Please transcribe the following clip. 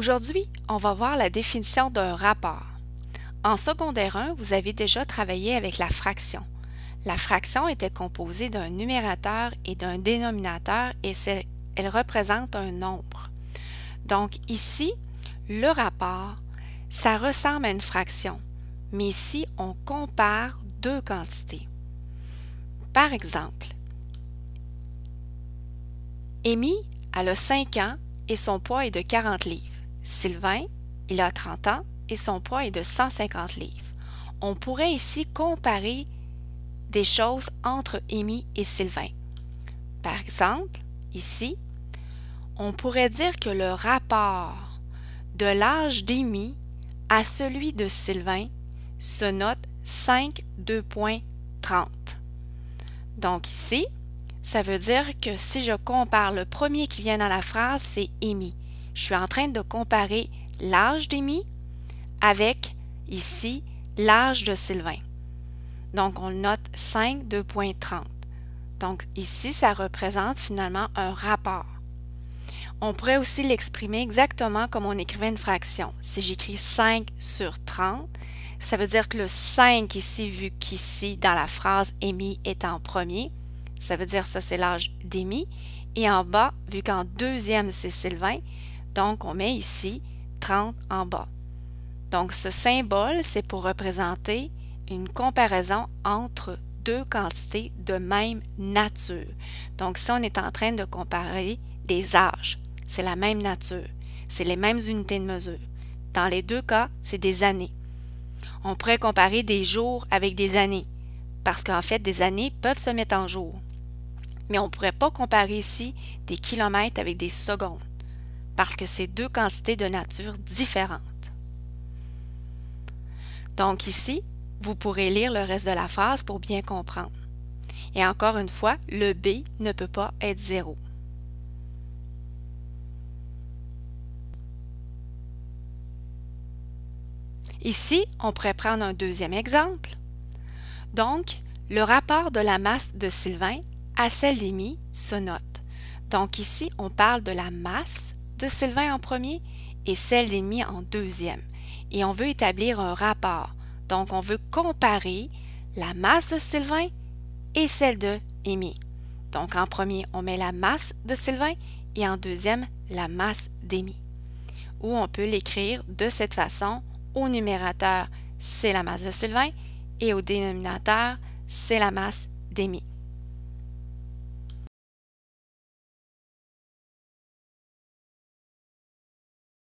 Aujourd'hui, on va voir la définition d'un rapport. En secondaire 1, vous avez déjà travaillé avec la fraction. La fraction était composée d'un numérateur et d'un dénominateur et elle représente un nombre. Donc ici, le rapport, ça ressemble à une fraction, mais ici, on compare deux quantités. Par exemple, Amy, elle a 5 ans et son poids est de 40 livres. Sylvain, il a 30 ans et son poids est de 150 livres. On pourrait ici comparer des choses entre Amy et Sylvain. Par exemple, ici, on pourrait dire que le rapport de l'âge d'Amy à celui de Sylvain se note 5,2.30. Donc ici, ça veut dire que si je compare le premier qui vient dans la phrase, c'est Amy. Je suis en train de comparer l'âge d'Amy avec, ici, l'âge de Sylvain. Donc, on note 5,2.30. Donc, ici, ça représente finalement un rapport. On pourrait aussi l'exprimer exactement comme on écrivait une fraction. Si j'écris 5 sur 30, ça veut dire que le 5 ici, vu qu'ici, dans la phrase, Amy est en premier, ça veut dire ça, c'est l'âge d'Amy. Et en bas, vu qu'en deuxième, c'est Sylvain, donc on met ici 30 en bas. Donc ce symbole, c'est pour représenter une comparaison entre deux quantités de même nature. Donc si on est en train de comparer des âges, c'est la même nature, c'est les mêmes unités de mesure. Dans les deux cas, c'est des années. On pourrait comparer des jours avec des années, parce qu'en fait, des années peuvent se mettre en jours. Mais on ne pourrait pas comparer ici des kilomètres avec des secondes, parce que c'est deux quantités de nature différentes. Donc ici, vous pourrez lire le reste de la phrase pour bien comprendre. Et encore une fois, le B ne peut pas être 0. Ici, on pourrait prendre un deuxième exemple. Donc, le rapport de la masse de Sylvain à celle d'Amy se note. Donc ici, on parle de la masse de Sylvain en premier et celle d'Amy en deuxième. Et on veut établir un rapport. Donc, on veut comparer la masse de Sylvain et celle de Amy. Donc, en premier, on met la masse de Sylvain et en deuxième, la masse d'Amy. Ou on peut l'écrire de cette façon. Au numérateur, c'est la masse de Sylvain et au dénominateur, c'est la masse d'Amy.